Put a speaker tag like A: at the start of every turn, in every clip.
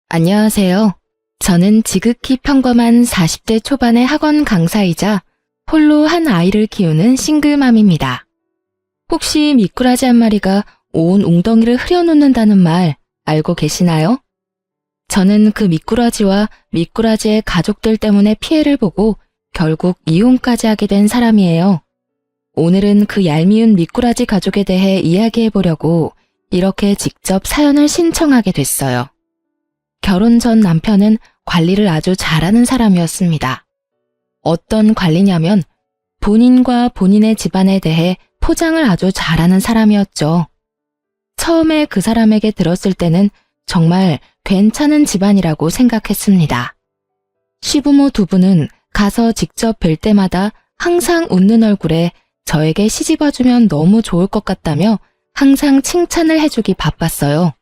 A: 안녕하세요. 저는 지극히 평범한 40대 초반의 학원 강사이자 홀로 한 아이를 키우는 싱글맘입니다. 혹시 미꾸라지 한 마리가 온 웅덩이를 흐려놓는다는 말 알고 계시나요? 저는 그 미꾸라지와 미꾸라지의 가족들 때문에 피해를 보고 결국 이혼까지 하게 된 사람이에요. 오늘은 그 얄미운 미꾸라지 가족에 대해 이야기해 보려고 이렇게 직접 사연을 신청하게 됐어요. 결혼 전 남편은 관리를 아주 잘하는 사람이었습니다. 어떤 관리냐면 본인과 본인의 집안에 대해 포장을 아주 잘하는 사람이었죠. 처음에 그 사람에게 들었을 때는 정말 괜찮은 집안이라고 생각했습니다. 시부모 두 분은 가서 직접 뵐 때마다 항상 웃는 얼굴에 저에게 시집와주면 너무 좋을 것 같다며 항상 칭찬을 해주기 바빴어요.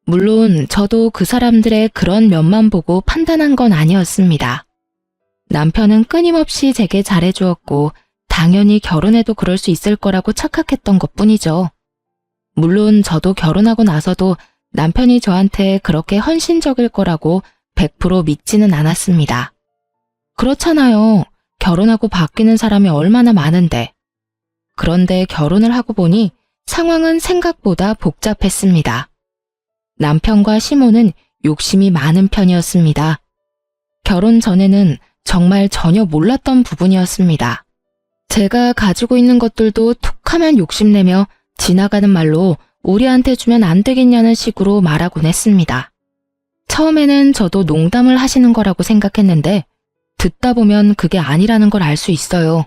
A: 물론 저도 그 사람들의 그런 면만 보고 판단한 건 아니었습니다. 남편은 끊임없이 제게 잘해주었고 당연히 결혼해도 그럴 수 있을 거라고 착각했던 것뿐이죠. 물론 저도 결혼하고 나서도 남편이 저한테 그렇게 헌신적일 거라고 100% 믿지는 않았습니다. 그렇잖아요. 결혼하고 바뀌는 사람이 얼마나 많은데. 그런데 결혼을 하고 보니 상황은 생각보다 복잡했습니다. 남편과 시모는 욕심이 많은 편이었습니다. 결혼 전에는 정말 전혀 몰랐던 부분이었습니다. 제가 가지고 있는 것들도 툭하면 욕심내며 지나가는 말로 우리한테 주면 안 되겠냐는 식으로 말하곤 했습니다. 처음에는 저도 농담을 하시는 거라고 생각했는데 듣다 보면 그게 아니라는 걸 알 수 있어요.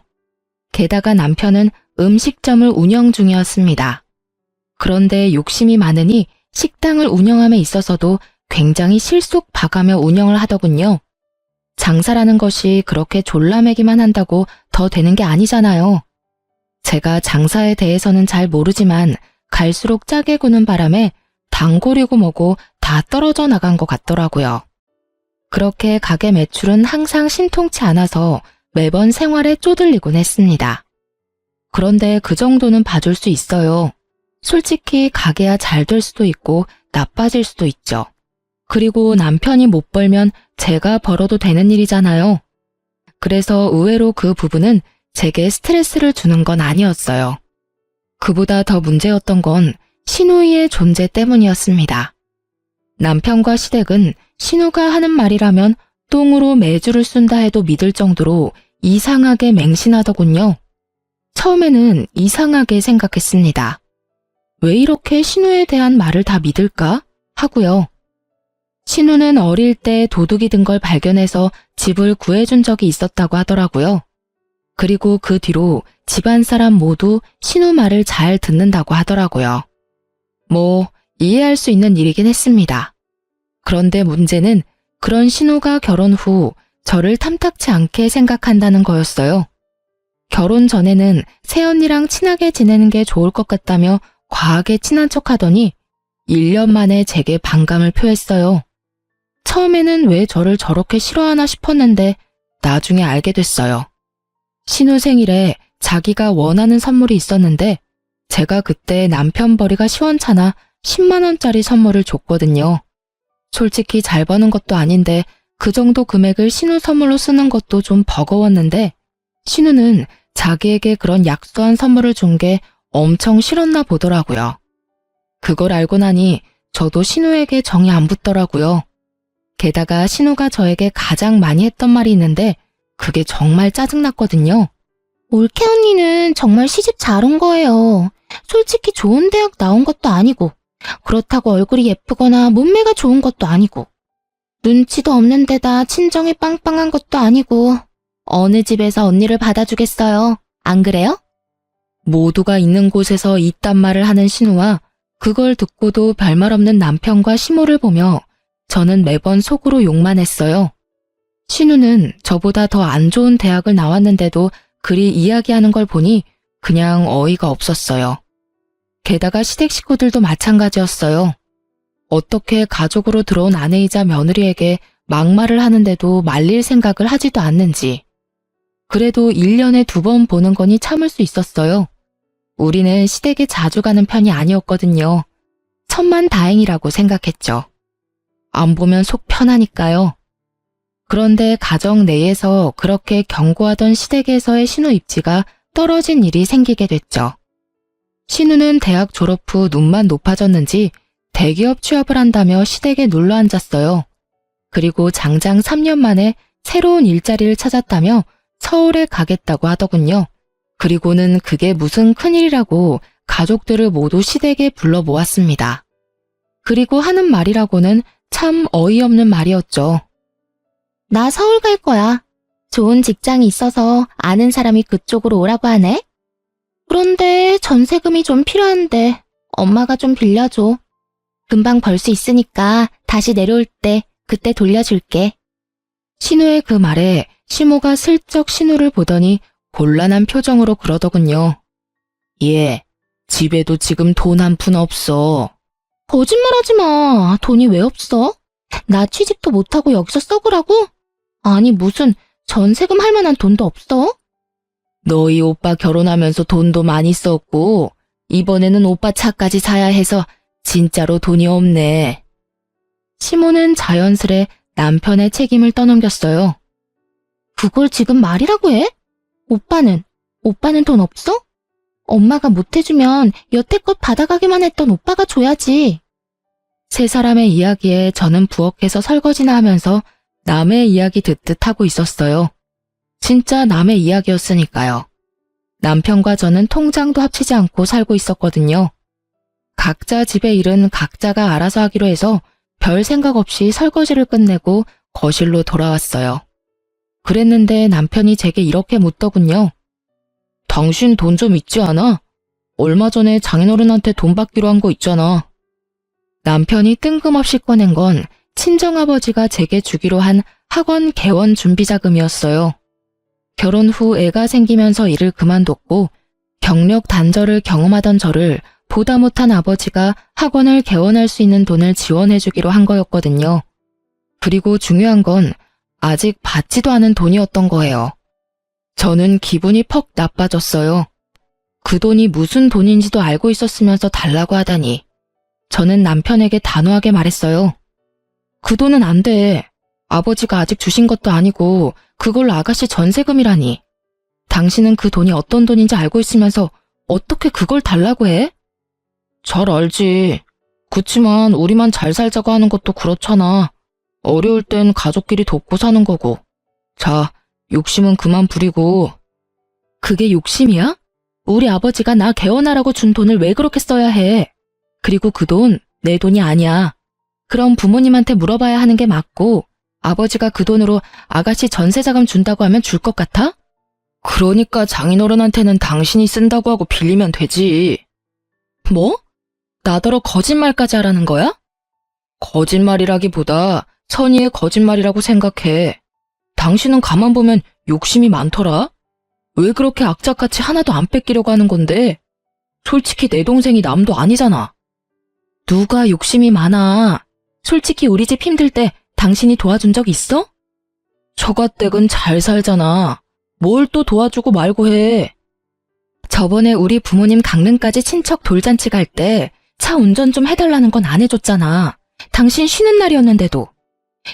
A: 게다가 남편은 음식점을 운영 중이었습니다. 그런데 욕심이 많으니 식당을 운영함에 있어서도 굉장히 실속 봐가며 운영을 하더군요. 장사라는 것이 그렇게 졸라매기만 한다고 더 되는 게 아니잖아요. 제가 장사에 대해서는 잘 모르지만 갈수록 짜게 구는 바람에 단골이고 뭐고 다 떨어져 나간 것 같더라고요. 그렇게 가게 매출은 항상 신통치 않아서 매번 생활에 쪼들리곤 했습니다. 그런데 그 정도는 봐줄 수 있어요. 솔직히 가게야 잘 될 수도 있고 나빠질 수도 있죠. 그리고 남편이 못 벌면 제가 벌어도 되는 일이잖아요. 그래서 의외로 그 부분은 제게 스트레스를 주는 건 아니었어요. 그보다 더 문제였던 건 신우이의 존재 때문이었습니다. 남편과 시댁은 신우가 하는 말이라면 똥으로 매주를 쓴다 해도 믿을 정도로 이상하게 맹신하더군요. 처음에는 이상하게 생각했습니다. 왜 이렇게 신우에 대한 말을 다 믿을까? 하고요. 신우는 어릴 때 도둑이 든 걸 발견해서 집을 구해준 적이 있었다고 하더라고요. 그리고 그 뒤로 집안 사람 모두 신우 말을 잘 듣는다고 하더라고요. 이해할 수 있는 일이긴 했습니다. 그런데 문제는 그런 신우가 결혼 후 저를 탐탁치 않게 생각한다는 거였어요. 결혼 전에는 새언니랑 친하게 지내는 게 좋을 것 같다며 과하게 친한 척하더니 1년 만에 제게 반감을 표했어요. 처음에는 왜 저를 저렇게 싫어하나 싶었는데 나중에 알게 됐어요. 신우 생일에 자기가 원하는 선물이 있었는데 제가 그때 남편 벌이가 시원찮아 10만 원짜리 선물을 줬거든요. 솔직히 잘 버는 것도 아닌데 그 정도 금액을 신우 선물로 쓰는 것도 좀 버거웠는데 신우는 자기에게 그런 약소한 선물을 준 게 엄청 싫었나 보더라고요. 그걸 알고 나니 저도 신우에게 정이 안 붙더라고요. 게다가 신우가 저에게 가장 많이 했던 말이 있는데 그게 정말 짜증났거든요. 올케 언니는 정말 시집 잘 온 거예요. 솔직히 좋은 대학 나온 것도 아니고 그렇다고 얼굴이 예쁘거나 몸매가 좋은 것도 아니고 눈치도 없는 데다 친정이 빵빵한 것도 아니고 어느 집에서 언니를 받아주겠어요. 안 그래요? 모두가 있는 곳에서 이딴 말을 하는 신우와 그걸 듣고도 별말 없는 남편과 시모를 보며 저는 매번 속으로 욕만 했어요. 신우는 저보다 더 안 좋은 대학을 나왔는데도 그리 이야기하는 걸 보니 그냥 어이가 없었어요. 게다가 시댁 식구들도 마찬가지였어요. 어떻게 가족으로 들어온 아내이자 며느리에게 막말을 하는데도 말릴 생각을 하지도 않는지. 그래도 1년에 2번 보는 거니 참을 수 있었어요. 우리는 시댁에 자주 가는 편이 아니었거든요. 천만다행이라고 생각했죠. 안 보면 속 편하니까요. 그런데 가정 내에서 그렇게 견고하던 시댁에서의 신우 입지가 떨어진 일이 생기게 됐죠. 신우는 대학 졸업 후 눈만 높아졌는지 대기업 취업을 한다며 시댁에 눌러 앉았어요. 그리고 장장 3년 만에 새로운 일자리를 찾았다며 서울에 가겠다고 하더군요. 그리고는 그게 무슨 큰일이라고 가족들을 모두 시댁에 불러 모았습니다. 그리고 하는 말이라고는 참 어이없는 말이었죠. 나 서울 갈 거야. 좋은 직장이 있어서 아는 사람이 그쪽으로 오라고 하네. 그런데 전세금이 좀 필요한데 엄마가 좀 빌려줘. 금방 벌 수 있으니까 다시 내려올 때 그때 돌려줄게. 신우의 그 말에 시모가 슬쩍 신우를 보더니 곤란한 표정으로 그러더군요. 얘, 집에도 지금 돈 한 푼 없어. 거짓말하지 마. 돈이 왜 없어? 나 취직도 못하고 여기서 썩으라고? 아니 무슨 전세금 할 만한 돈도 없어? 너희 오빠 결혼하면서 돈도 많이 썼고 이번에는 오빠 차까지 사야 해서 진짜로 돈이 없네. 시모는 자연스레 남편의 책임을 떠넘겼어요. 그걸 지금 말이라고 해? 오빠는 돈 없어? 엄마가 못 해주면 여태껏 받아가기만 했던 오빠가 줘야지. 세 사람의 이야기에 저는 부엌에서 설거지나 하면서 남의 이야기 듣듯 하고 있었어요. 진짜 남의 이야기였으니까요. 남편과 저는 통장도 합치지 않고 살고 있었거든요. 각자 집의 일은 각자가 알아서 하기로 해서 별 생각 없이 설거지를 끝내고 거실로 돌아왔어요. 그랬는데 남편이 제게 이렇게 묻더군요. 당신 돈 좀 있지 않아? 얼마 전에 장인어른한테 돈 받기로 한 거 있잖아. 남편이 뜬금없이 꺼낸 건 친정아버지가 제게 주기로 한 학원 개원 준비 자금이었어요. 결혼 후 애가 생기면서 일을 그만뒀고 경력 단절을 경험하던 저를 보다 못한 아버지가 학원을 개원할 수 있는 돈을 지원해주기로 한 거였거든요. 그리고 중요한 건 아직 받지도 않은 돈이었던 거예요. 저는 기분이 퍽 나빠졌어요. 그 돈이 무슨 돈인지도 알고 있었으면서 달라고 하다니. 저는 남편에게 단호하게 말했어요. 그 돈은 안 돼. 아버지가 아직 주신 것도 아니고 그걸로 아가씨 전세금이라니. 당신은 그 돈이 어떤 돈인지 알고 있으면서 어떻게 그걸 달라고 해? 잘 알지. 그치만 우리만 잘 살자고 하는 것도 그렇잖아. 어려울 땐 가족끼리 돕고 사는 거고. 자, 욕심은 그만 부리고. 그게 욕심이야? 우리 아버지가 나 개원하라고 준 돈을 왜 그렇게 써야 해? 그리고 그 돈, 내 돈이 아니야. 그럼 부모님한테 물어봐야 하는 게 맞고 아버지가 그 돈으로 아가씨 전세자금 준다고 하면 줄 것 같아? 그러니까 장인어른한테는 당신이 쓴다고 하고 빌리면 되지. 뭐? 나더러 거짓말까지 하라는 거야? 거짓말이라기보다 선의의 거짓말이라고 생각해. 당신은 가만 보면 욕심이 많더라? 왜 그렇게 악착같이 하나도 안 뺏기려고 하는 건데? 솔직히 내 동생이 남도 아니잖아. 누가 욕심이 많아? 솔직히 우리 집 힘들 때 당신이 도와준 적 있어? 처가댁은 잘 살잖아. 뭘 또 도와주고 말고 해. 저번에 우리 부모님 강릉까지 친척 돌잔치 갈 때 차 운전 좀 해달라는 건 안 해줬잖아. 당신 쉬는 날이었는데도.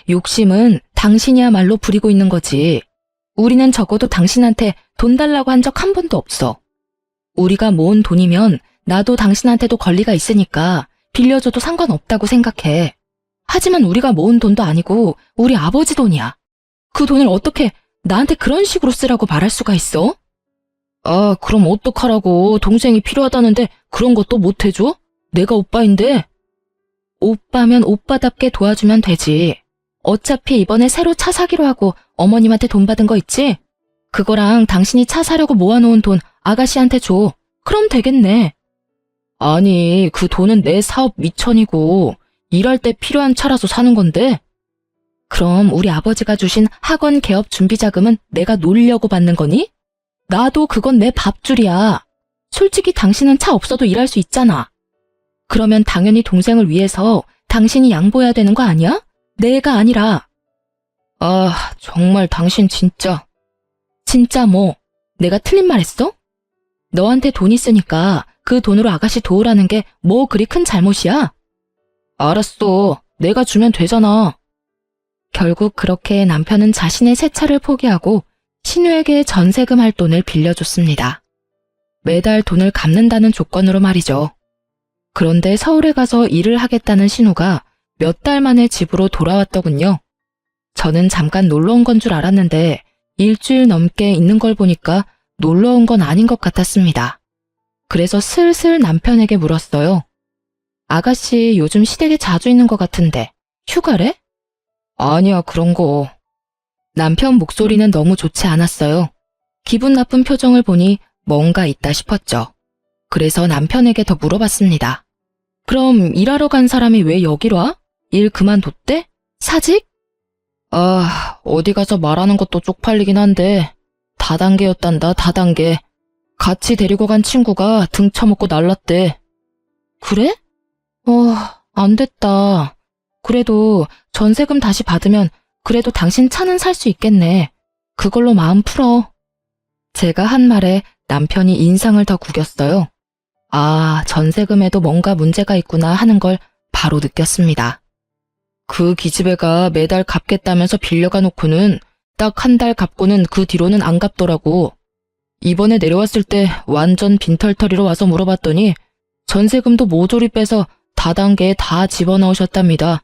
A: 욕심은 당신이야말로 부리고 있는 거지. 우리는 적어도 당신한테 돈 달라고 한 적 한 번도 없어. 우리가 모은 돈이면 나도 당신한테도 권리가 있으니까 빌려줘도 상관없다고 생각해. 하지만 우리가 모은 돈도 아니고 우리 아버지 돈이야. 그 돈을 어떻게 나한테 그런 식으로 쓰라고 말할 수가 있어? 아, 그럼 어떡하라고. 동생이 필요하다는데 그런 것도 못 해줘? 내가 오빠인데. 오빠면 오빠답게 도와주면 되지. 어차피 이번에 새로 차 사기로 하고 어머님한테 돈 받은 거 있지? 그거랑 당신이 차 사려고 모아놓은 돈 아가씨한테 줘. 그럼 되겠네. 아니, 그 돈은 내 사업 미천이고 일할 때 필요한 차라서 사는 건데. 그럼 우리 아버지가 주신 학원 개업 준비 자금은 내가 놀려고 받는 거니? 나도 그건 내 밥줄이야. 솔직히 당신은 차 없어도 일할 수 있잖아. 그러면 당연히 동생을 위해서 당신이 양보해야 되는 거 아니야? 내가 아니라. 아, 정말 당신 진짜. 진짜 뭐, 내가 틀린 말 했어? 너한테 돈 있으니까 그 돈으로 아가씨 도우라는 게 뭐 그리 큰 잘못이야? 알았어. 내가 주면 되잖아. 결국 그렇게 남편은 자신의 새 차를 포기하고 신우에게 전세금 할 돈을 빌려줬습니다. 매달 돈을 갚는다는 조건으로 말이죠. 그런데 서울에 가서 일을 하겠다는 신우가 몇 달 만에 집으로 돌아왔더군요. 저는 잠깐 놀러 온 건 줄 알았는데 일주일 넘게 있는 걸 보니까 놀러 온 건 아닌 것 같았습니다. 그래서 슬슬 남편에게 물었어요. 아가씨 요즘 시댁에 자주 있는 것 같은데 휴가래? 아니야, 그런 거. 남편 목소리는 너무 좋지 않았어요. 기분 나쁜 표정을 보니 뭔가 있다 싶었죠. 그래서 남편에게 더 물어봤습니다. 그럼 일하러 간 사람이 왜 여기로 와? 일 그만뒀대? 사직? 어디 가서 말하는 것도 쪽팔리긴 한데 다단계였단다, 다단계. 같이 데리고 간 친구가 등 쳐먹고 날랐대. 그래? 안 됐다. 그래도 전세금 다시 받으면 그래도 당신 차는 살 수 있겠네. 그걸로 마음 풀어. 제가 한 말에 남편이 인상을 더 구겼어요. 아, 전세금에도 뭔가 문제가 있구나 하는 걸 바로 느꼈습니다. 그 기집애가 매달 갚겠다면서 빌려가 놓고는 딱 한 달 갚고는 그 뒤로는 안 갚더라고. 이번에 내려왔을 때 완전 빈털터리로 와서 물어봤더니 전세금도 모조리 빼서 다단계에 다 집어넣으셨답니다.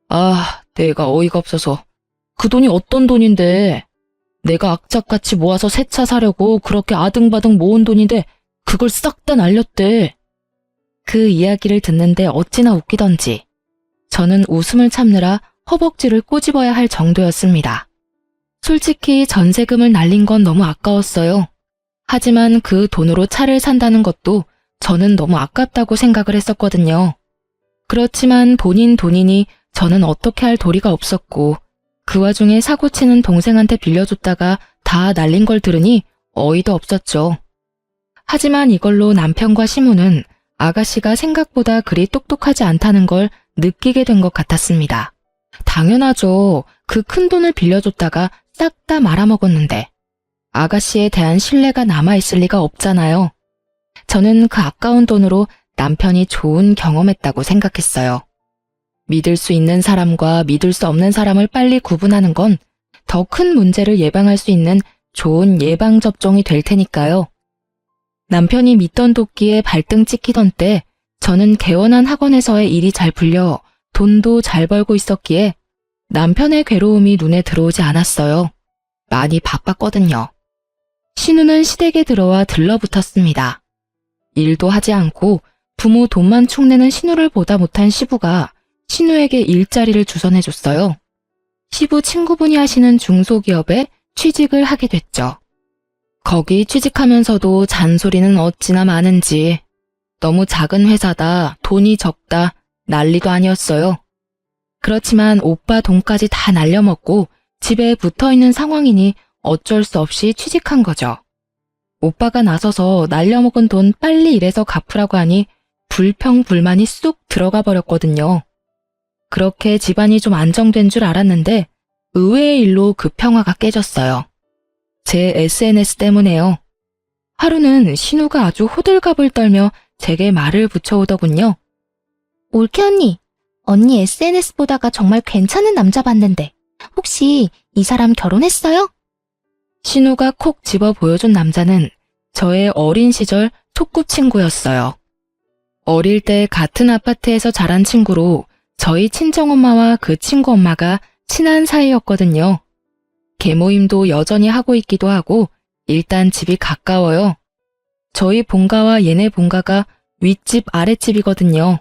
A: 아, 내가 어이가 없어서. 그 돈이 어떤 돈인데? 내가 악착같이 모아서 새 차 사려고 그렇게 아등바등 모은 돈인데 그걸 싹 다 날렸대. 그 이야기를 듣는데 어찌나 웃기던지 저는 웃음을 참느라 허벅지를 꼬집어야 할 정도였습니다. 솔직히 전세금을 날린 건 너무 아까웠어요. 하지만 그 돈으로 차를 산다는 것도 저는 너무 아깝다고 생각을 했었거든요. 그렇지만 본인 돈이니 저는 어떻게 할 도리가 없었고 그 와중에 사고치는 동생한테 빌려줬다가 다 날린 걸 들으니 어이도 없었죠. 하지만 이걸로 남편과 시무는 아가씨가 생각보다 그리 똑똑하지 않다는 걸 느끼게 된 것 같았습니다. 당연하죠. 그 큰 돈을 빌려줬다가 싹 다 말아먹었는데 아가씨에 대한 신뢰가 남아있을 리가 없잖아요. 저는 그 아까운 돈으로 남편이 좋은 경험했다고 생각했어요. 믿을 수 있는 사람과 믿을 수 없는 사람을 빨리 구분하는 건 더 큰 문제를 예방할 수 있는 좋은 예방접종이 될 테니까요. 남편이 믿던 도끼에 발등 찍히던 때 저는 개원한 학원에서의 일이 잘 풀려 돈도 잘 벌고 있었기에 남편의 괴로움이 눈에 들어오지 않았어요. 많이 바빴거든요. 신우는 시댁에 들어와 들러붙었습니다. 일도 하지 않고 부모 돈만 축내는 신우를 보다 못한 시부가 신우에게 일자리를 주선해줬어요. 시부 친구분이 하시는 중소기업에 취직을 하게 됐죠. 거기 취직하면서도 잔소리는 어찌나 많은지 너무 작은 회사다, 돈이 적다, 난리도 아니었어요. 그렇지만 오빠 돈까지 다 날려먹고 집에 붙어있는 상황이니 어쩔 수 없이 취직한 거죠. 오빠가 나서서 날려먹은 돈 빨리 일해서 갚으라고 하니 불평불만이 쑥 들어가 버렸거든요. 그렇게 집안이 좀 안정된 줄 알았는데 의외의 일로 그 평화가 깨졌어요. 제 SNS 때문에요. 하루는 신우가 아주 호들갑을 떨며 제게 말을 붙여오더군요. 올케 언니 SNS 보다가 정말 괜찮은 남자 봤는데 혹시 이 사람 결혼했어요? 신우가 콕 집어 보여준 남자는 저의 어린 시절 소꿉친구였어요. 어릴 때 같은 아파트에서 자란 친구로 저희 친정엄마와 그 친구 엄마가 친한 사이였거든요. 개모임도 여전히 하고 있기도 하고 일단 집이 가까워요. 저희 본가와 얘네 본가가 윗집 아랫집이거든요.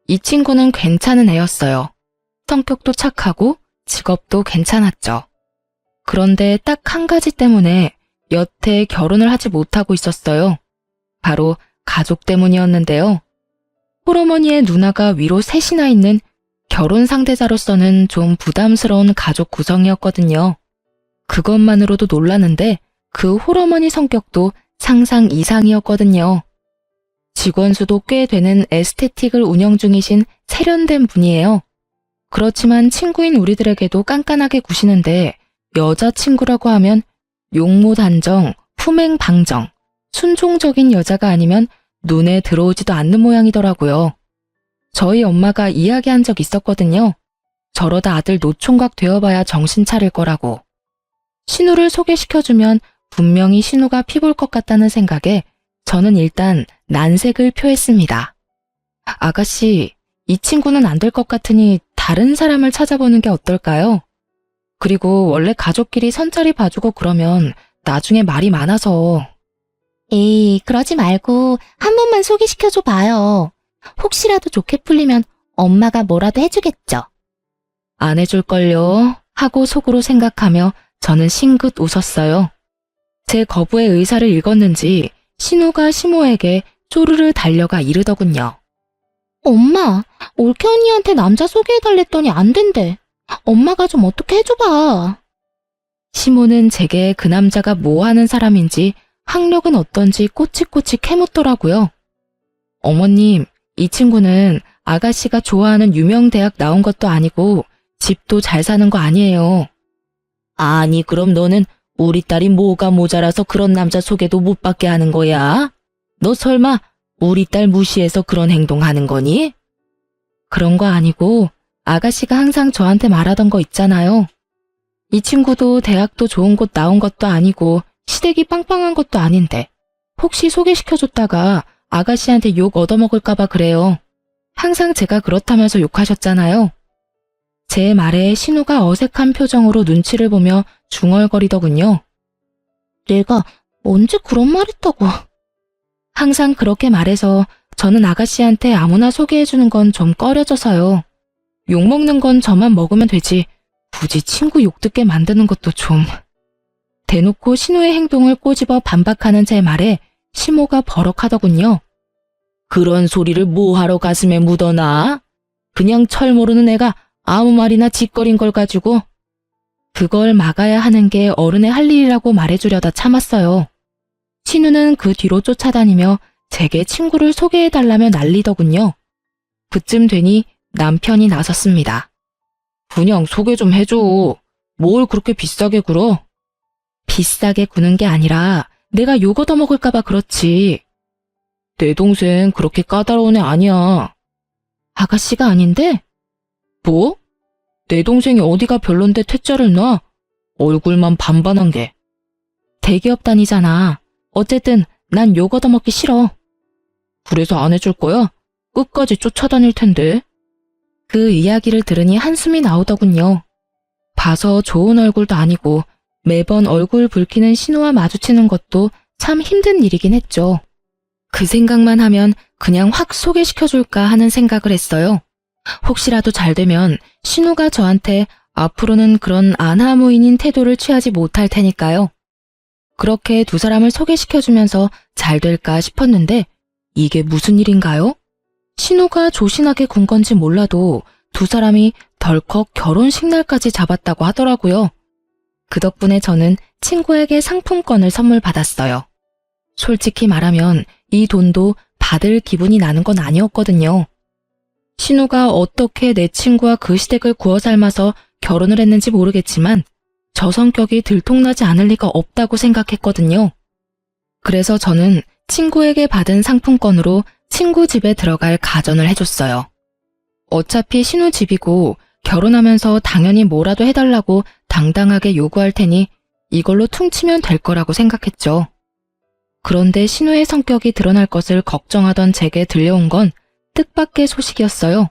A: 이 친구는 괜찮은 애였어요. 성격도 착하고 직업도 괜찮았죠. 그런데 딱 한 가지 때문에 여태 결혼을 하지 못하고 있었어요. 바로 가족 때문이었는데요. 홀어머니의 누나가 위로 셋이나 있는 결혼 상대자로서는 좀 부담스러운 가족 구성이었거든요. 그것만으로도 놀랐는데 그 홀어머니 성격도 상상 이상이었거든요. 직원 수도 꽤 되는 에스테틱을 운영 중이신 세련된 분이에요. 그렇지만 친구인 우리들에게도 깐깐하게 구시는데 여자친구라고 하면 용모단정, 품행방정, 순종적인 여자가 아니면 눈에 들어오지도 않는 모양이더라고요. 저희 엄마가 이야기한 적 있었거든요. 저러다 아들 노총각 되어봐야 정신 차릴 거라고. 신우를 소개시켜주면 분명히 신우가 피볼 것 같다는 생각에 저는 일단 난색을 표했습니다. 아가씨, 이 친구는 안 될 것 같으니 다른 사람을 찾아보는 게 어떨까요? 그리고 원래 가족끼리 선자리 봐주고 그러면 나중에 말이 많아서. 에이, 그러지 말고 한 번만 소개시켜줘 봐요. 혹시라도 좋게 풀리면 엄마가 뭐라도 해주겠죠. 안 해줄걸요 하고 속으로 생각하며 저는 싱긋 웃었어요. 제 거부의 의사를 읽었는지 신우가 시모에게 쪼르르 달려가 이르더군요. 엄마, 올케 언니한테 남자 소개해달랬더니 안 된대. 엄마가 좀 어떻게 해줘봐. 시모는 제게 그 남자가 뭐 하는 사람인지 학력은 어떤지 꼬치꼬치 캐묻더라고요. 어머님, 이 친구는 아가씨가 좋아하는 유명 대학 나온 것도 아니고 집도 잘 사는 거 아니에요. 아니, 그럼 너는 우리 딸이 뭐가 모자라서 그런 남자 소개도 못 받게 하는 거야? 너 설마 우리 딸 무시해서 그런 행동하는 거니? 그런 거 아니고 아가씨가 항상 저한테 말하던 거 있잖아요. 이 친구도 대학도 좋은 곳 나온 것도 아니고 시댁이 빵빵한 것도 아닌데 혹시 소개시켜줬다가 아가씨한테 욕 얻어먹을까봐 그래요. 항상 제가 그렇다면서 욕하셨잖아요. 제 말에 신우가 어색한 표정으로 눈치를 보며 중얼거리더군요. 내가 언제 그런 말 했다고. 항상 그렇게 말해서 저는 아가씨한테 아무나 소개해주는 건 좀 꺼려져서요. 욕먹는 건 저만 먹으면 되지 굳이 친구 욕 듣게 만드는 것도 좀. 대놓고 신우의 행동을 꼬집어 반박하는 제 말에 시모가 버럭하더군요. 그런 소리를 뭐하러 가슴에 묻어놔? 그냥 철 모르는 애가 아무 말이나 짓거린 걸 가지고. 그걸 막아야 하는 게 어른의 할 일이라고 말해주려다 참았어요. 신우는 그 뒤로 쫓아다니며 제게 친구를 소개해달라며 난리더군요. 그쯤 되니 남편이 나섰습니다. 그냥 소개 좀 해줘. 뭘 그렇게 비싸게 굴어? 비싸게 구는 게 아니라 내가 욕 얻어먹을까봐 그렇지. 내 동생 그렇게 까다로운 애 아니야. 아가씨가 아닌데? 뭐? 내 동생이 어디가 별론데 퇴짜를 놔? 얼굴만 반반한 게. 대기업 다니잖아. 어쨌든 난 욕 얻어먹기 싫어. 그래서 안 해줄 거야? 끝까지 쫓아다닐 텐데. 그 이야기를 들으니 한숨이 나오더군요. 봐서 좋은 얼굴도 아니고 매번 얼굴 붉히는 신우와 마주치는 것도 참 힘든 일이긴 했죠. 그 생각만 하면 그냥 확 소개시켜줄까 하는 생각을 했어요. 혹시라도 잘 되면 신우가 저한테 앞으로는 그런 안하무인인 태도를 취하지 못할 테니까요. 그렇게 두 사람을 소개시켜주면서 잘 될까 싶었는데 이게 무슨 일인가요? 신우가 조신하게 군 건지 몰라도 두 사람이 덜컥 결혼식 날까지 잡았다고 하더라고요. 그 덕분에 저는 친구에게 상품권을 선물 받았어요. 솔직히 말하면 이 돈도 받을 기분이 나는 건 아니었거든요. 신우가 어떻게 내 친구와 그 시댁을 구워 삶아서 결혼을 했는지 모르겠지만 저 성격이 들통나지 않을 리가 없다고 생각했거든요. 그래서 저는 친구에게 받은 상품권으로 친구 집에 들어갈 가전을 해줬어요. 어차피 신우 집이고 결혼하면서 당연히 뭐라도 해달라고 당당하게 요구할 테니 이걸로 퉁치면 될 거라고 생각했죠. 그런데 신우의 성격이 드러날 것을 걱정하던 제게 들려온 건 뜻밖의 소식이었어요.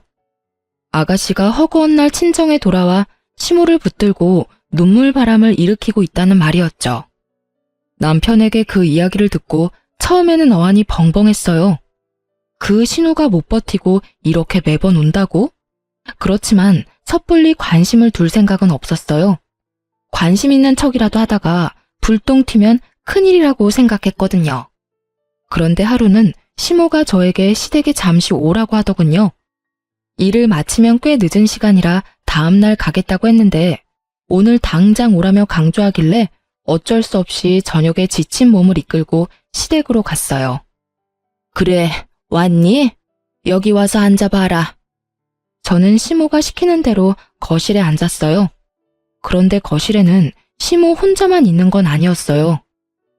A: 아가씨가 허구한 날 친정에 돌아와 시모를 붙들고 눈물바람을 일으키고 있다는 말이었죠. 남편에게 그 이야기를 듣고 처음에는 어안이 벙벙했어요. 그 신우가 못 버티고 이렇게 매번 운다고? 그렇지만 섣불리 관심을 둘 생각은 없었어요. 관심 있는 척이라도 하다가 불똥 튀면 큰일이라고 생각했거든요. 그런데 하루는 시모가 저에게 시댁에 잠시 오라고 하더군요. 일을 마치면 꽤 늦은 시간이라 다음날 가겠다고 했는데 오늘 당장 오라며 강조하길래 어쩔 수 없이 저녁에 지친 몸을 이끌고 시댁으로 갔어요. 그래, 왔니? 여기 와서 앉아봐라. 저는 시모가 시키는 대로 거실에 앉았어요. 그런데 거실에는 시모 혼자만 있는 건 아니었어요.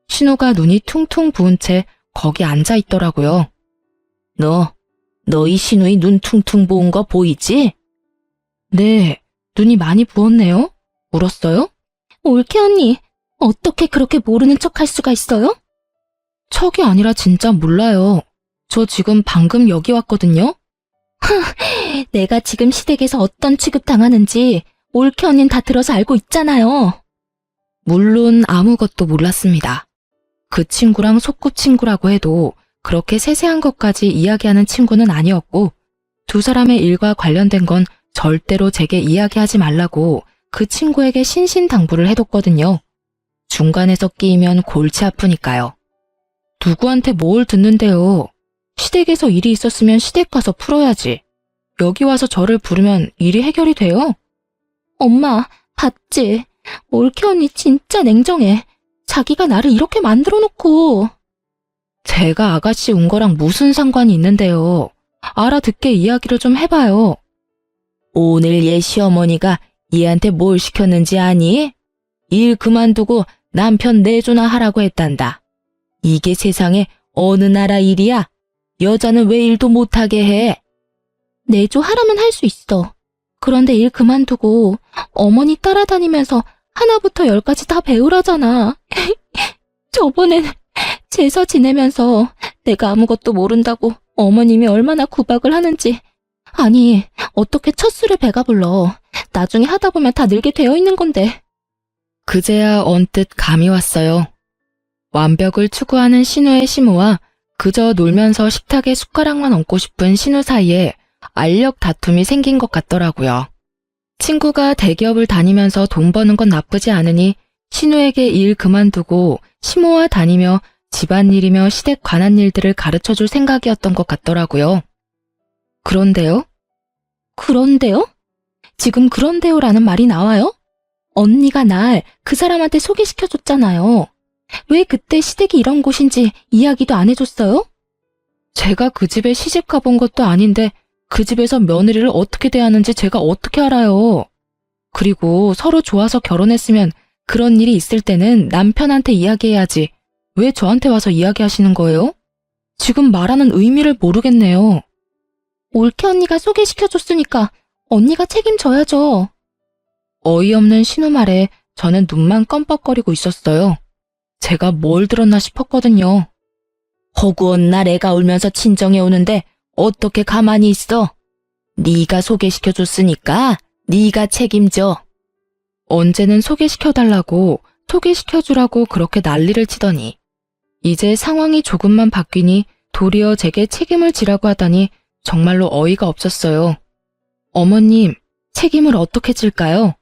A: 신우가 눈이 퉁퉁 부은 채 거기 앉아 있더라고요. 너 너희 신우이 눈 퉁퉁 부은 거 보이지? 네, 눈이 많이 부었네요. 울었어요? 올케 언니, 어떻게 그렇게 모르는 척 할 수가 있어요? 척이 아니라 진짜 몰라요. 저 지금 방금 여기 왔거든요. 내가 지금 시댁에서 어떤 취급 당하는지 올케 언니는 다 들어서 알고 있잖아요. 물론 아무것도 몰랐습니다. 그 친구랑 소꿉친구라고 해도 그렇게 세세한 것까지 이야기하는 친구는 아니었고 두 사람의 일과 관련된 건 절대로 제게 이야기하지 말라고 그 친구에게 신신당부를 해뒀거든요. 중간에서 끼이면 골치 아프니까요. 누구한테 뭘 듣는데요. 시댁에서 일이 있었으면 시댁 가서 풀어야지. 여기 와서 저를 부르면 일이 해결이 돼요? 엄마, 봤지? 올케 언니 진짜 냉정해. 자기가 나를 이렇게 만들어 놓고. 제가 아가씨 온 거랑 무슨 상관이 있는데요. 알아듣게 이야기를 좀 해봐요. 오늘 얘 시어머니가 얘한테 뭘 시켰는지 아니? 일 그만두고 남편 내조나 하라고 했단다. 이게 세상에 어느 나라 일이야? 여자는 왜 일도 못하게 해? 내조하라면 할 수 있어. 그런데 일 그만두고 어머니 따라다니면서 하나부터 열까지 다 배우라잖아. 저번엔 제사 지내면서 내가 아무것도 모른다고 어머님이 얼마나 구박을 하는지. 아니, 어떻게 첫 술에 배가 불러. 나중에 하다 보면 다 늙게 되어 있는 건데. 그제야 언뜻 감이 왔어요. 완벽을 추구하는 신우의 시모와 그저 놀면서 식탁에 숟가락만 얹고 싶은 신우 사이에 알력 다툼이 생긴 것 같더라고요. 친구가 대기업을 다니면서 돈 버는 건 나쁘지 않으니 신우에게 일 그만두고 시모와 다니며 집안일이며 시댁 관한 일들을 가르쳐줄 생각이었던 것 같더라고요. 그런데요? 그런데요? 지금 그런데요라는 말이 나와요? 언니가 날 그 사람한테 소개시켜줬잖아요. 왜 그때 시댁이 이런 곳인지 이야기도 안 해줬어요? 제가 그 집에 시집 가본 것도 아닌데 그 집에서 며느리를 어떻게 대하는지 제가 어떻게 알아요? 그리고 서로 좋아서 결혼했으면 그런 일이 있을 때는 남편한테 이야기해야지. 왜 저한테 와서 이야기하시는 거예요? 지금 말하는 의미를 모르겠네요. 올케 언니가 소개시켜줬으니까 언니가 책임져야죠. 어이없는 신우 말에 저는 눈만 껌뻑거리고 있었어요. 제가 뭘 들었나 싶었거든요. 허구한 날 애가 울면서 친정에 오는데 어떻게 가만히 있어? 네가 소개시켜줬으니까 네가 책임져. 언제는 소개시켜달라고 소개시켜주라고 그렇게 난리를 치더니 이제 상황이 조금만 바뀌니 도리어 제게 책임을 지라고 하다니 정말로 어이가 없었어요. 어머님, 책임을 어떻게 질까요?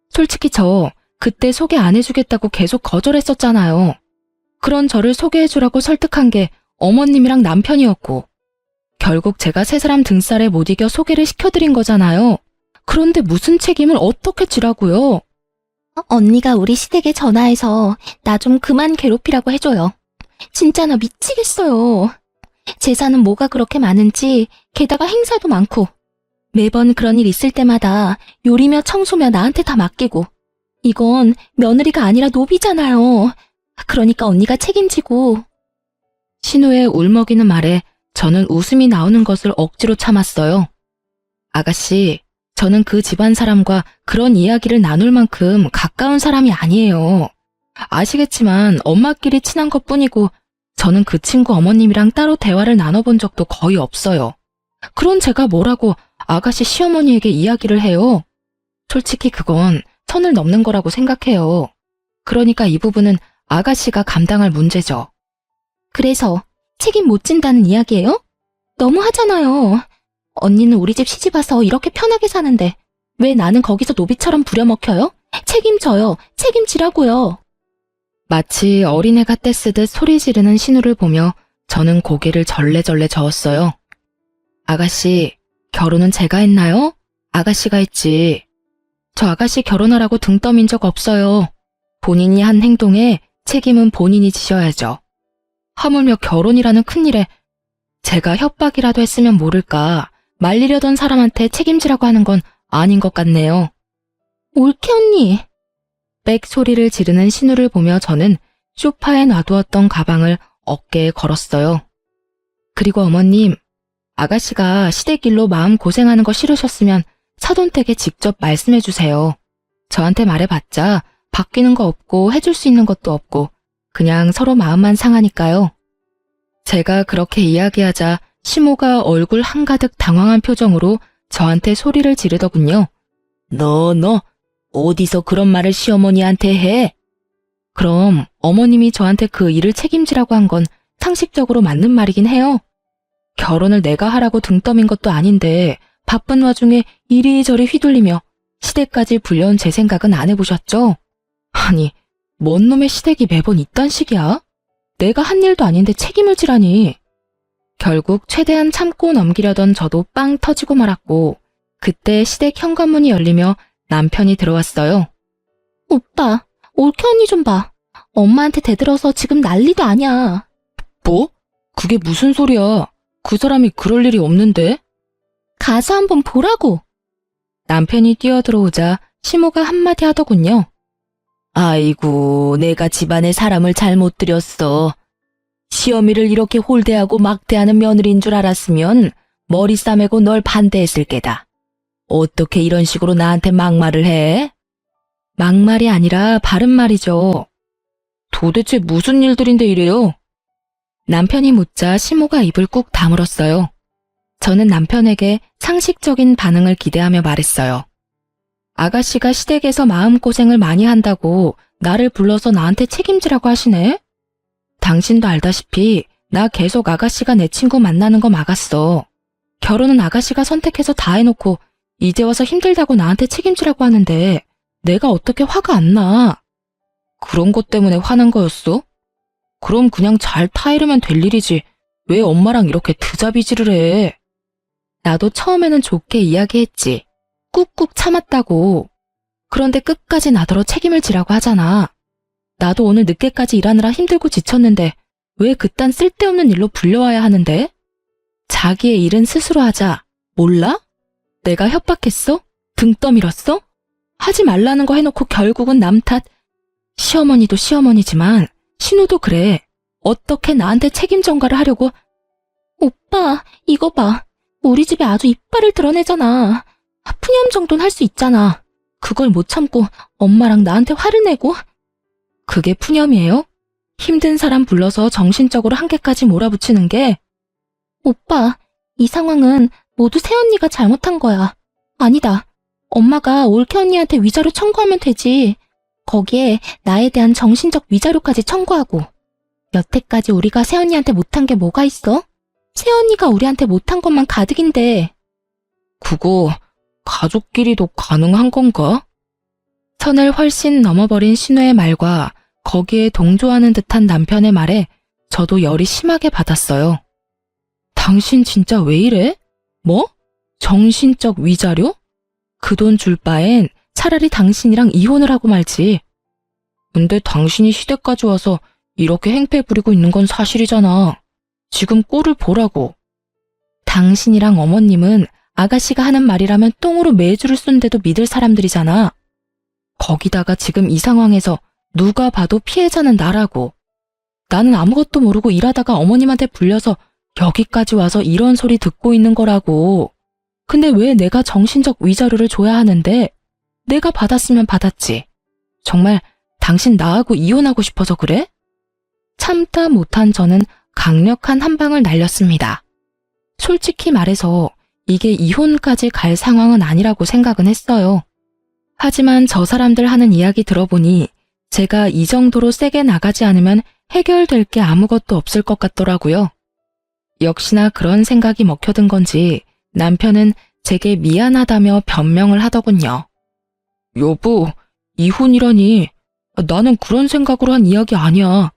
A: 솔직히 저 그때 소개 안 해주겠다고 계속 거절했었잖아요. 그런 저를 소개해주라고 설득한 게 어머님이랑 남편이었고 결국 제가 세 사람 등살에 못 이겨 소개를 시켜드린 거잖아요. 그런데 무슨 책임을 어떻게 지라고요? 언니가 우리 시댁에 전화해서 나 좀 그만 괴롭히라고 해줘요. 진짜 나 미치겠어요. 제사는 뭐가 그렇게 많은지 게다가 행사도 많고 매번 그런 일 있을 때마다 요리며 청소며 나한테 다 맡기고 이건 며느리가 아니라 노비잖아요. 그러니까 언니가 책임지고. 신우의 울먹이는 말에 저는 웃음이 나오는 것을 억지로 참았어요. 아가씨, 저는 그 집안 사람과 그런 이야기를 나눌 만큼 가까운 사람이 아니에요. 아시겠지만 엄마끼리 친한 것뿐이고 저는 그 친구 어머님이랑 따로 대화를 나눠본 적도 거의 없어요. 그런 제가 뭐라고 아가씨 시어머니에게 이야기를 해요? 솔직히 그건 선을 넘는 거라고 생각해요. 그러니까 이 부분은 아가씨가 감당할 문제죠. 그래서 책임 못 진다는 이야기예요? 너무 하잖아요. 언니는 우리 집 시집 와서 이렇게 편하게 사는데 왜 나는 거기서 노비처럼 부려먹혀요? 책임져요. 책임지라고요. 마치 어린애가 떼쓰듯 소리 지르는 신우를 보며 저는 고개를 절레절레 저었어요. 아가씨, 결혼은 제가 했나요? 아가씨가 했지. 저 아가씨 결혼하라고 등 떠민 적 없어요. 본인이 한 행동에 책임은 본인이 지셔야죠. 하물며 결혼이라는 큰일에 제가 협박이라도 했으면 모를까 말리려던 사람한테 책임지라고 하는 건 아닌 것 같네요. 올케 언니. 빽 소리를 지르는 신우를 보며 저는 소파에 놔두었던 가방을 어깨에 걸었어요. 그리고 어머님, 아가씨가 시댁일로 마음 고생하는 거 싫으셨으면 사돈댁에 직접 말씀해 주세요. 저한테 말해봤자 바뀌는 거 없고 해줄 수 있는 것도 없고 그냥 서로 마음만 상하니까요. 제가 그렇게 이야기하자 시모가 얼굴 한가득 당황한 표정으로 저한테 소리를 지르더군요. 너 어디서 그런 말을 시어머니한테 해? 그럼 어머님이 저한테 그 일을 책임지라고 한 건 상식적으로 맞는 말이긴 해요. 결혼을 내가 하라고 등 떠민 것도 아닌데 바쁜 와중에 이리저리 휘둘리며 시댁까지 불려온 제 생각은 안 해보셨죠? 아니, 뭔 놈의 시댁이 매번 이딴 식이야? 내가 한 일도 아닌데 책임을 지라니. 결국 최대한 참고 넘기려던 저도 빵 터지고 말았고 그때 시댁 현관문이 열리며 남편이 들어왔어요. 오빠, 올케 언니 좀 봐. 엄마한테 대들어서 지금 난리도 아니야. 뭐? 그게 무슨 소리야? 그 사람이 그럴 일이 없는데? 가서 한번 보라고. 남편이 뛰어들어오자 시모가 한마디 하더군요. 아이고, 내가 집안에 사람을 잘못 들였어. 시어미를 이렇게 홀대하고 막대하는 며느리인 줄 알았으면 머리 싸매고 널 반대했을 게다. 어떻게 이런 식으로 나한테 막말을 해? 막말이 아니라 바른 말이죠. 도대체 무슨 일들인데 이래요? 남편이 묻자 시모가 입을 꾹 다물었어요. 저는 남편에게 상식적인 반응을 기대하며 말했어요. 아가씨가 시댁에서 마음고생을 많이 한다고 나를 불러서 나한테 책임지라고 하시네? 당신도 알다시피 나 계속 아가씨가 내 친구 만나는 거 막았어. 결혼은 아가씨가 선택해서 다 해놓고 이제 와서 힘들다고 나한테 책임지라고 하는데 내가 어떻게 화가 안 나? 그런 것 때문에 화난 거였어? 그럼 그냥 잘 타이르면 될 일이지. 왜 엄마랑 이렇게 드자비질을 해? 나도 처음에는 좋게 이야기했지. 꾹꾹 참았다고. 그런데 끝까지 나더러 책임을 지라고 하잖아. 나도 오늘 늦게까지 일하느라 힘들고 지쳤는데 왜 그딴 쓸데없는 일로 불려와야 하는데? 자기의 일은 스스로 하자. 몰라? 내가 협박했어? 등 떠밀었어? 하지 말라는 거 해놓고 결국은 남 탓. 시어머니도 시어머니지만 신우도 그래. 어떻게 나한테 책임 전가를 하려고. 오빠, 이거 봐. 우리 집에 아주 이빨을 드러내잖아. 푸념 정도는 할 수 있잖아. 그걸 못 참고 엄마랑 나한테 화를 내고. 그게 푸념이에요? 힘든 사람 불러서 정신적으로 한계까지 몰아붙이는 게. 오빠, 이 상황은 모두 새언니가 잘못한 거야. 아니다. 엄마가 올케 언니한테 위자료 청구하면 되지. 거기에 나에 대한 정신적 위자료까지 청구하고. 여태까지 우리가 새언니한테 못한 게 뭐가 있어? 새언니가 우리한테 못한 것만 가득인데. 그거 가족끼리도 가능한 건가? 선을 훨씬 넘어버린 신우의 말과 거기에 동조하는 듯한 남편의 말에 저도 열이 심하게 받았어요. 당신 진짜 왜 이래? 뭐? 정신적 위자료? 그 돈 줄 바엔 차라리 당신이랑 이혼을 하고 말지. 근데 당신이 시댁까지 와서 이렇게 행패 부리고 있는 건 사실이잖아. 지금 꼴을 보라고. 당신이랑 어머님은 아가씨가 하는 말이라면 똥으로 매주를 쏜데도 믿을 사람들이잖아. 거기다가 지금 이 상황에서 누가 봐도 피해자는 나라고. 나는 아무것도 모르고 일하다가 어머님한테 불려서 여기까지 와서 이런 소리 듣고 있는 거라고. 근데 왜 내가 정신적 위자료를 줘야 하는데? 내가 받았으면 받았지. 정말 당신 나하고 이혼하고 싶어서 그래? 참다 못한 저는 강력한 한 방을 날렸습니다. 솔직히 말해서 이게 이혼까지 갈 상황은 아니라고 생각은 했어요. 하지만 저 사람들 하는 이야기 들어보니 제가 이 정도로 세게 나가지 않으면 해결될 게 아무것도 없을 것 같더라고요. 역시나 그런 생각이 먹혀든 건지 남편은 제게 미안하다며 변명을 하더군요. 여보, 이혼이라니. 나는 그런 생각으로 한 이야기 아니야.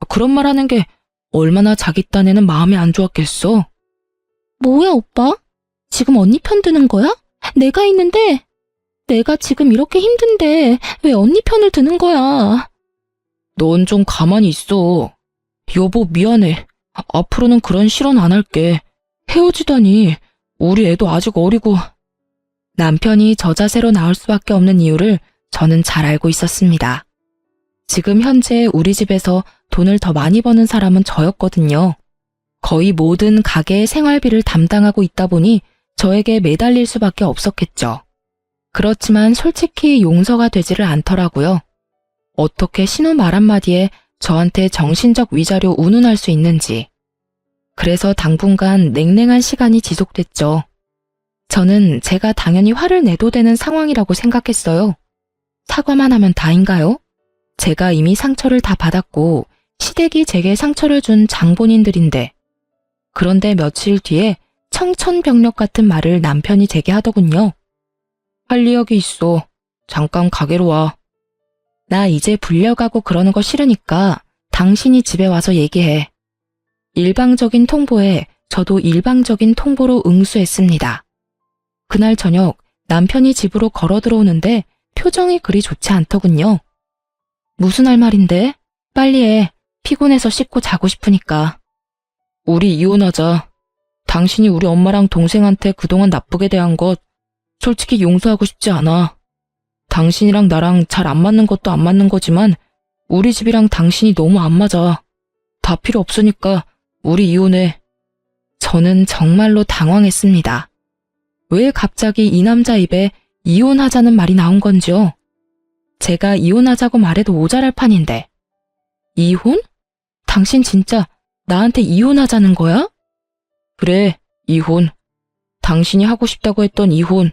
A: 그런 말 하는 게 얼마나 자기 딴에는 마음이 안 좋았겠어. 뭐야, 오빠? 지금 언니 편 드는 거야? 내가 있는데? 내가 지금 이렇게 힘든데 왜 언니 편을 드는 거야? 넌 좀 가만히 있어. 여보, 미안해. 앞으로는 그런 실언 안 할게. 헤어지다니. 우리 애도 아직 어리고. 남편이 저 자세로 나올 수밖에 없는 이유를 저는 잘 알고 있었습니다. 지금 현재 우리 집에서 돈을 더 많이 버는 사람은 저였거든요. 거의 모든 가게의 생활비를 담당하고 있다 보니 저에게 매달릴 수밖에 없었겠죠. 그렇지만 솔직히 용서가 되지를 않더라고요. 어떻게 신우 말 한마디에 저한테 정신적 위자료 운운할 수 있는지. 그래서 당분간 냉랭한 시간이 지속됐죠. 저는 제가 당연히 화를 내도 되는 상황이라고 생각했어요. 사과만 하면 다인가요? 제가 이미 상처를 다 받았고 시댁이 제게 상처를 준 장본인들인데. 그런데 며칠 뒤에 청천벽력 같은 말을 남편이 제게 하더군요. 할 이야기 있어. 잠깐 가게로 와. 나 이제 불려가고 그러는 거 싫으니까 당신이 집에 와서 얘기해. 일방적인 통보에 저도 일방적인 통보로 응수했습니다. 그날 저녁 남편이 집으로 걸어 들어오는데 표정이 그리 좋지 않더군요. 무슨 할 말인데? 빨리 해. 피곤해서 씻고 자고 싶으니까. 우리 이혼하자. 당신이 우리 엄마랑 동생한테 그동안 나쁘게 대한 것 솔직히 용서하고 싶지 않아. 당신이랑 나랑 잘 안 맞는 것도 안 맞는 거지만 우리 집이랑 당신이 너무 안 맞아. 다 필요 없으니까 우리 이혼해. 저는 정말로 당황했습니다. 왜 갑자기 이 남자 입에 이혼하자는 말이 나온 건지요? 제가 이혼하자고 말해도 모자랄 판인데. 이혼? 당신 진짜 나한테 이혼하자는 거야? 그래, 이혼. 당신이 하고 싶다고 했던 이혼.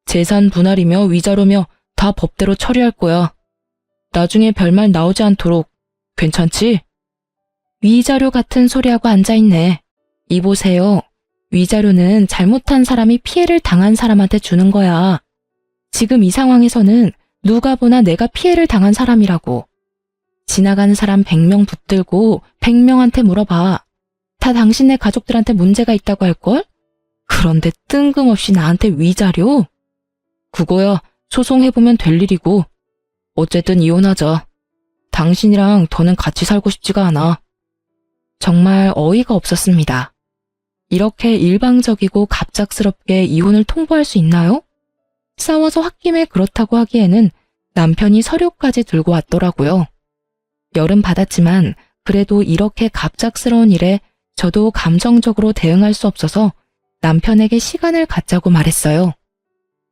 A: 재산 분할이며 위자료며 다 법대로 처리할 거야. 나중에 별말 나오지 않도록. 괜찮지? 위자료 같은 소리하고 앉아있네. 이보세요. 위자료는 잘못한 사람이 피해를 당한 사람한테 주는 거야. 지금 이 상황에서는 누가 보나 내가 피해를 당한 사람이라고. 지나가는 사람 100명 붙들고 100명한테 물어봐. 다 당신네 가족들한테 문제가 있다고 할걸? 그런데 뜬금없이 나한테 위자료? 그거야 소송해보면 될 일이고. 어쨌든 이혼하자. 당신이랑 더는 같이 살고 싶지가 않아. 정말 어이가 없었습니다. 이렇게 일방적이고 갑작스럽게 이혼을 통보할 수 있나요? 싸워서 홧김에 그렇다고 하기에는 남편이 서류까지 들고 왔더라고요. 열은 받았지만 그래도 이렇게 갑작스러운 일에 저도 감정적으로 대응할 수 없어서 남편에게 시간을 갖자고 말했어요.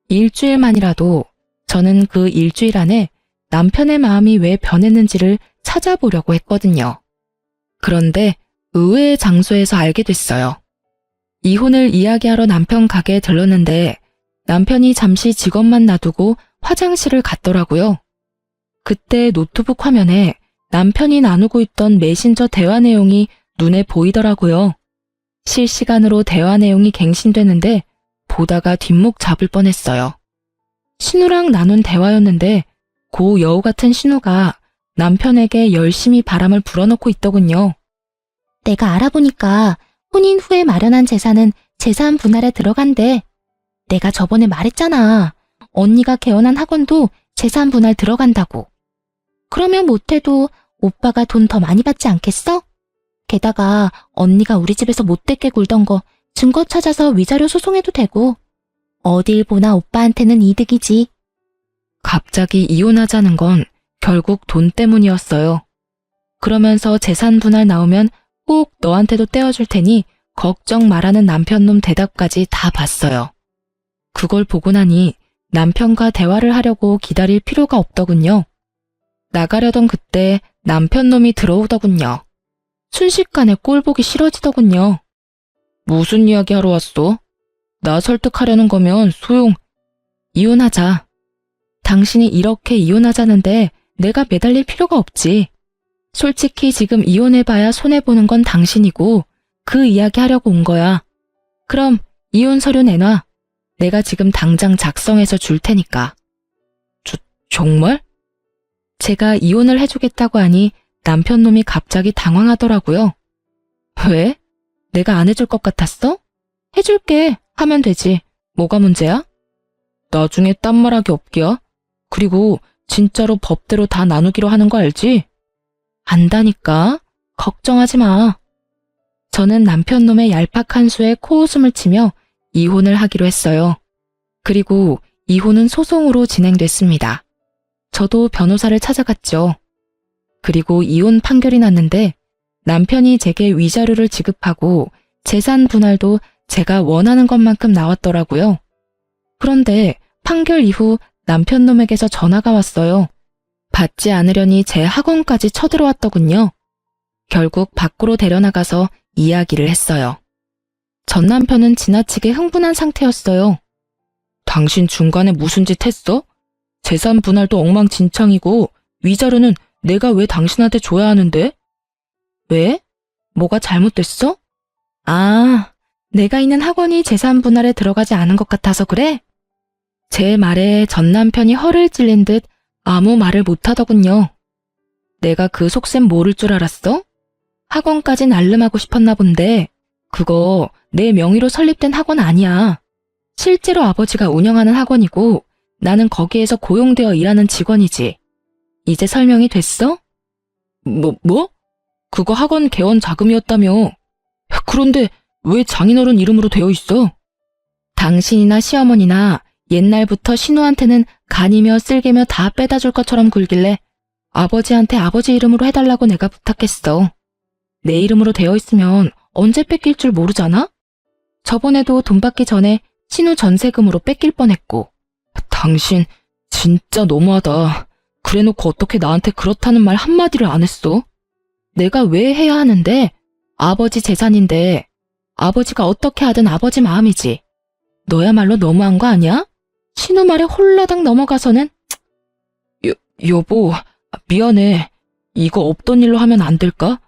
A: 일주일만이라도 저는 그 일주일 안에 남편의 마음이 왜 변했는지를 찾아보려고 했거든요. 그런데 의외의 장소에서 알게 됐어요. 이혼을 이야기하러 남편 가게에 들렀는데 남편이 잠시 직원만 놔두고 화장실을 갔더라고요. 그때 노트북 화면에 남편이 나누고 있던 메신저 대화 내용이 눈에 보이더라고요. 실시간으로 대화 내용이 갱신되는데 보다가 뒷목 잡을 뻔했어요. 신우랑 나눈 대화였는데 고 여우 같은 신우가 남편에게 열심히 바람을 불어넣고 있더군요. 내가 알아보니까 혼인 후에 마련한 재산은 재산 분할에 들어간대. 내가 저번에 말했잖아. 언니가 개원한 학원도 재산 분할 들어간다고. 그러면 못해도 오빠가 돈 더 많이 받지 않겠어? 게다가 언니가 우리 집에서 못되게 굴던 거 증거 찾아서 위자료 소송해도 되고. 어딜 보나 오빠한테는 이득이지. 갑자기 이혼하자는 건 결국 돈 때문이었어요. 그러면서 재산 분할 나오면 꼭 너한테도 떼어줄 테니 걱정 말라는 남편놈 대답까지 다 봤어요. 그걸 보고 나니 남편과 대화를 하려고 기다릴 필요가 없더군요. 나가려던 그때 남편놈이 들어오더군요. 순식간에 꼴보기 싫어지더군요. 무슨 이야기 하러 왔어? 나 설득하려는 거면 이혼하자. 당신이 이렇게 이혼하자는데 내가 매달릴 필요가 없지. 솔직히 지금 이혼해봐야 손해보는 건 당신이고 그 이야기 하려고 온 거야. 그럼 이혼 서류 내놔. 내가 지금 당장 작성해서 줄 테니까. 정말? 제가 이혼을 해주겠다고 하니 남편놈이 갑자기 당황하더라고요. 왜? 내가 안 해줄 것 같았어? 해줄게 하면 되지. 뭐가 문제야? 나중에 딴말하기 없기야. 그리고 진짜로 법대로 다 나누기로 하는 거 알지? 안다니까. 걱정하지 마. 저는 남편놈의 얄팍한 수에 코웃음을 치며 이혼을 하기로 했어요. 그리고 이혼은 소송으로 진행됐습니다. 저도 변호사를 찾아갔죠. 그리고 이혼 판결이 났는데 남편이 제게 위자료를 지급하고 재산 분할도 제가 원하는 것만큼 나왔더라고요. 그런데 판결 이후 남편 놈에게서 전화가 왔어요. 받지 않으려니 제 학원까지 쳐들어왔더군요. 결국 밖으로 데려나가서 이야기를 했어요. 전 남편은 지나치게 흥분한 상태였어요. 당신 중간에 무슨 짓 했어? 재산 분할도 엉망진창이고 위자료는 내가 왜 당신한테 줘야 하는데? 왜? 뭐가 잘못됐어? 아, 내가 있는 학원이 재산 분할에 들어가지 않은 것 같아서 그래? 제 말에 전 남편이 허를 찔린 듯 아무 말을 못하더군요. 내가 그 속셈 모를 줄 알았어? 학원까지 날름하고 싶었나 본데 그거 내 명의로 설립된 학원 아니야. 실제로 아버지가 운영하는 학원이고 나는 거기에서 고용되어 일하는 직원이지. 이제 설명이 됐어? 뭐? 그거 학원 개원 자금이었다며. 그런데 왜 장인어른 이름으로 되어 있어? 당신이나 시어머니나 옛날부터 신우한테는 간이며 쓸개며 다 빼다 줄 것처럼 굴길래 아버지한테 아버지 이름으로 해달라고 내가 부탁했어. 내 이름으로 되어 있으면 언제 뺏길 줄 모르잖아? 저번에도 돈 받기 전에 신우 전세금으로 뺏길 뻔했고. 당신 진짜 너무하다. 그래놓고 어떻게 나한테 그렇다는 말 한마디를 안 했어? 내가 왜 해야 하는데? 아버지 재산인데 아버지가 어떻게 하든 아버지 마음이지. 너야말로 너무한 거 아니야? 신우 말에 홀라당 넘어가서는. 여보, 미안해. 이거 없던 일로 하면 안 될까?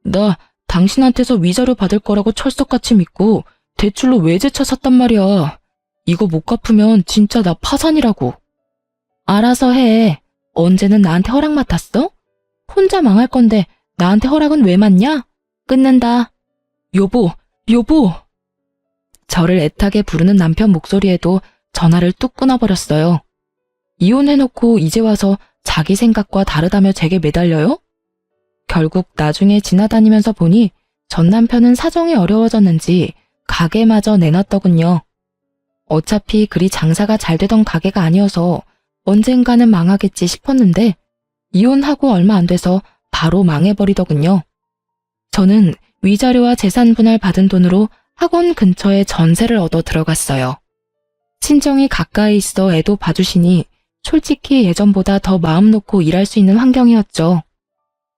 A: 나 당신한테서 위자료 받을 거라고 철석같이 믿고 대출로 외제차 샀단 말이야. 이거 못 갚으면 진짜 나 파산이라고. 알아서 해. 언제는 나한테 허락 맡았어? 혼자 망할 건데 나한테 허락은 왜 맡냐? 끊는다. 여보. 저를 애타게 부르는 남편 목소리에도 전화를 뚝 끊어버렸어요. 이혼해놓고 이제 와서 자기 생각과 다르다며 제게 매달려요? 결국 나중에 지나다니면서 보니 전 남편은 사정이 어려워졌는지 가게마저 내놨더군요. 어차피 그리 장사가 잘 되던 가게가 아니어서 언젠가는 망하겠지 싶었는데 이혼하고 얼마 안 돼서 바로 망해버리더군요. 저는 위자료와 재산 분할 받은 돈으로 학원 근처에 전세를 얻어 들어갔어요. 친정이 가까이 있어 애도 봐주시니 솔직히 예전보다 더 마음 놓고 일할 수 있는 환경이었죠.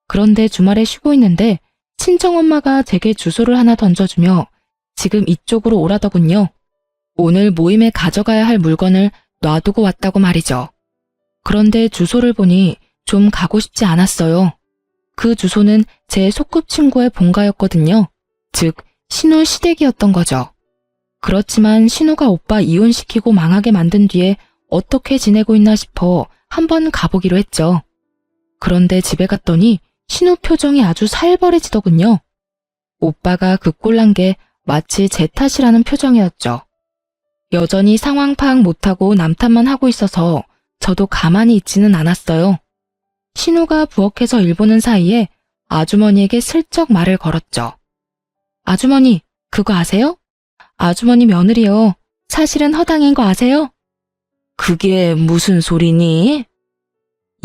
A: 그런데 주말에 쉬고 있는데 친정엄마가 제게 주소를 하나 던져주며 지금 이쪽으로 오라더군요. 오늘 모임에 가져가야 할 물건을 놔두고 왔다고 말이죠. 그런데 주소를 보니 좀 가고 싶지 않았어요. 그 주소는 제 소꿉친구의 본가였거든요. 즉, 신우 시댁이었던 거죠. 그렇지만 신우가 오빠 이혼시키고 망하게 만든 뒤에 어떻게 지내고 있나 싶어 한번 가보기로 했죠. 그런데 집에 갔더니 신우 표정이 아주 살벌해지더군요. 오빠가 그 꼴난 게 마치 제 탓이라는 표정이었죠. 여전히 상황 파악 못하고 남 탓만 하고 있어서 저도 가만히 있지는 않았어요. 신우가 부엌에서 일 보는 사이에 아주머니에게 슬쩍 말을 걸었죠. 아주머니, 그거 아세요? 아주머니 며느리요. 사실은 허당인 거 아세요? 그게 무슨 소리니?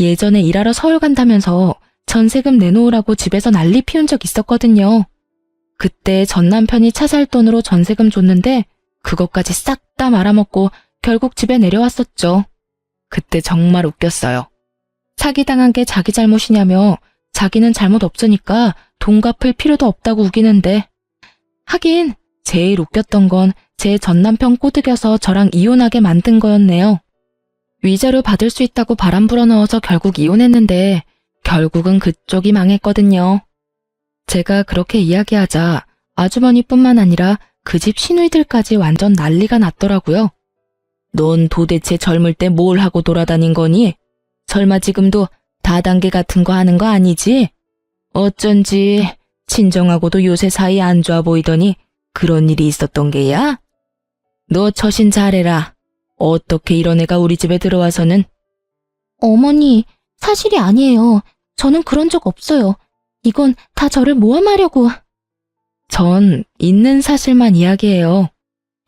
A: 예전에 일하러 서울 간다면서 전세금 내놓으라고 집에서 난리 피운 적 있었거든요. 그때 전 남편이 차 살 돈으로 전세금 줬는데 그것까지 싹 다 말아먹고 결국 집에 내려왔었죠. 그때 정말 웃겼어요. 사기당한 게 자기 잘못이냐며 자기는 잘못 없으니까 돈 갚을 필요도 없다고 우기는데 하긴 제일 웃겼던 건 제 전남편 꼬드겨서 저랑 이혼하게 만든 거였네요. 위자료 받을 수 있다고 바람 불어넣어서 결국 이혼했는데 결국은 그쪽이 망했거든요. 제가 그렇게 이야기하자 아주머니뿐만 아니라 그 집 시누이들까지 완전 난리가 났더라고요. 넌 도대체 젊을 때 뭘 하고 돌아다닌 거니? 설마 지금도 다단계 같은 거 하는 거 아니지? 어쩐지 친정하고도 요새 사이 안 좋아 보이더니 그런 일이 있었던 게야? 너 처신 잘해라. 어떻게 이런 애가 우리 집에 들어와서는. 어머니, 사실이 아니에요. 저는 그런 적 없어요. 이건 다 저를 모함하려고. 전 있는 사실만 이야기해요.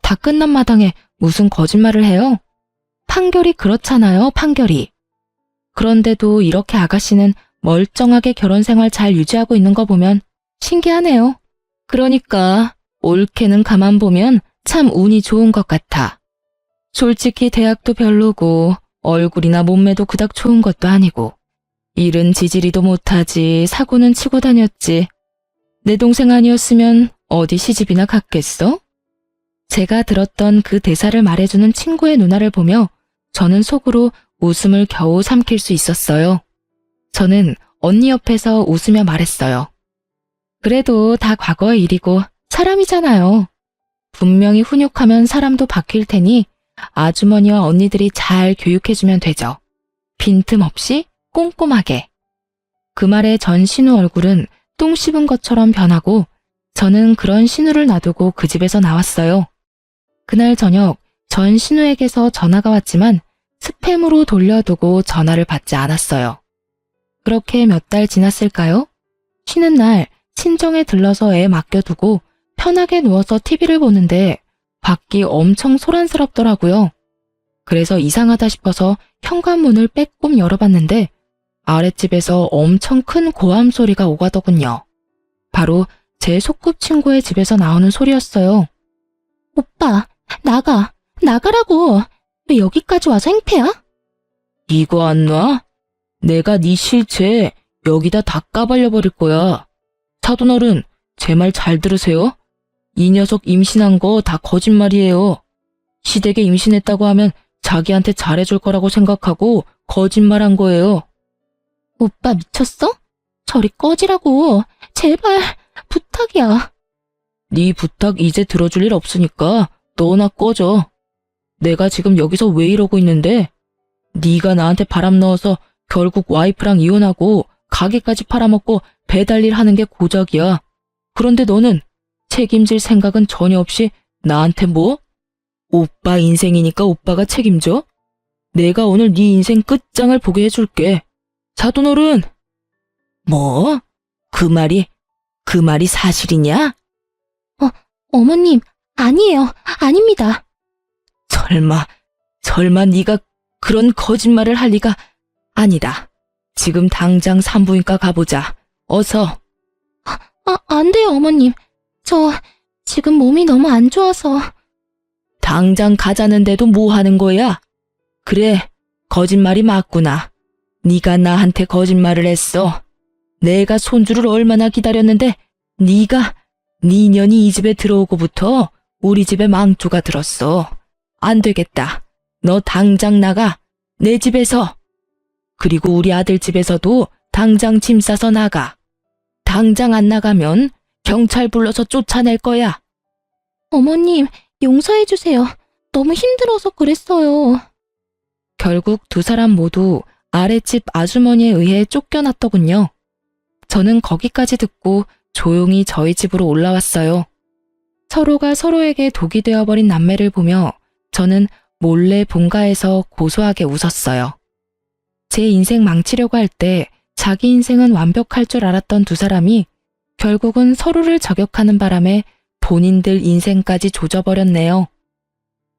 A: 다 끝난 마당에 무슨 거짓말을 해요? 판결이 그렇잖아요, 판결이. 그런데도 이렇게 아가씨는 멀쩡하게 결혼 생활 잘 유지하고 있는 거 보면 신기하네요. 그러니까 올케는 가만 보면 참 운이 좋은 것 같아. 솔직히 대학도 별로고 얼굴이나 몸매도 그닥 좋은 것도 아니고 일은 지지리도 못하지 사고는 치고 다녔지. 내 동생 아니었으면 어디 시집이나 갔겠어? 제가 들었던 그 대사를 말해주는 친구의 누나를 보며 저는 속으로 웃음을 겨우 삼킬 수 있었어요. 저는 언니 옆에서 웃으며 말했어요. 그래도 다 과거의 일이고 사람이잖아요. 분명히 훈육하면 사람도 바뀔 테니 아주머니와 언니들이 잘 교육해주면 되죠. 빈틈없이 꼼꼼하게. 그 말에 전 신우 얼굴은 똥 씹은 것처럼 변하고 저는 그런 신우를 놔두고 그 집에서 나왔어요. 그날 저녁 전 신우에게서 전화가 왔지만 스팸으로 돌려두고 전화를 받지 않았어요. 그렇게 몇 달 지났을까요? 쉬는 날 친정에 들러서 애 맡겨두고 편하게 누워서 TV를 보는데 밖이 엄청 소란스럽더라고요. 그래서 이상하다 싶어서 현관문을 빼꼼 열어봤는데 아랫집에서 엄청 큰 고함 소리가 오가더군요. 바로 제 소꿉친구의 집에서 나오는 소리였어요. 오빠, 나가라고. 왜 여기까지 와서 행패야? 이거 안 놔? 내가 네 실체 여기다 다 까발려버릴 거야. 사돈어른, 제 말 잘 들으세요. 이 녀석 임신한 거 다 거짓말이에요. 시댁에 임신했다고 하면 자기한테 잘해줄 거라고 생각하고 거짓말한 거예요. 오빠 미쳤어? 저리 꺼지라고. 제발 부탁이야. 네 부탁 이제 들어줄 일 없으니까 너나 꺼져. 내가 지금 여기서 왜 이러고 있는데 네가 나한테 바람 넣어서 결국 와이프랑 이혼하고 가게까지 팔아먹고 배달일 하는 게 고작이야. 그런데 너는 책임질 생각은 전혀 없이 나한테 뭐? 오빠 인생이니까 오빠가 책임져? 내가 오늘 네 인생 끝장을 보게 해줄게. 사돈어른! 뭐? 그 말이 사실이냐? 어머님, 아니에요. 아닙니다. 설마 네가 그런 거짓말을 할 리가 아니다. 지금 당장 산부인과 가보자. 어서. 안 돼요, 어머님. 저 지금 몸이 너무 안 좋아서. 당장 가자는데도 뭐 하는 거야? 그래, 거짓말이 맞구나. 네가 나한테 거짓말을 했어. 내가 손주를 얼마나 기다렸는데 네 년이 이 집에 들어오고부터 우리 집에 망조가 들었어. 안 되겠다. 너 당장 나가. 내 집에서. 그리고 우리 아들 집에서도 당장 짐 싸서 나가. 당장 안 나가면 경찰 불러서 쫓아낼 거야. 어머님, 용서해주세요. 너무 힘들어서 그랬어요. 결국 두 사람 모두 아랫집 아주머니에 의해 쫓겨났더군요. 저는 거기까지 듣고 조용히 저희 집으로 올라왔어요. 서로가 서로에게 독이 되어버린 남매를 보며 저는 몰래 본가에서 고소하게 웃었어요. 제 인생 망치려고 할 때 자기 인생은 완벽할 줄 알았던 두 사람이 결국은 서로를 저격하는 바람에 본인들 인생까지 조져버렸네요.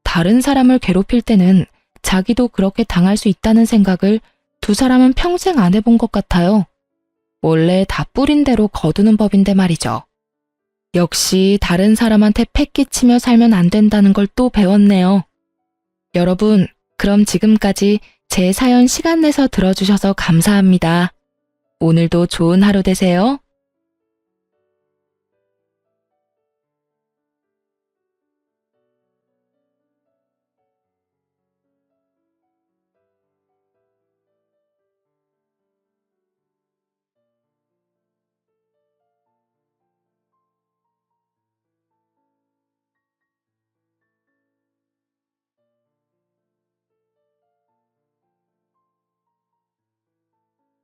A: 다른 사람을 괴롭힐 때는 자기도 그렇게 당할 수 있다는 생각을 두 사람은 평생 안 해본 것 같아요. 원래 다 뿌린 대로 거두는 법인데 말이죠. 역시 다른 사람한테 패 끼치며 살면 안 된다는 걸 또 배웠네요. 여러분, 그럼 지금까지 제 사연 시간 내서 들어주셔서 감사합니다. 오늘도 좋은 하루 되세요.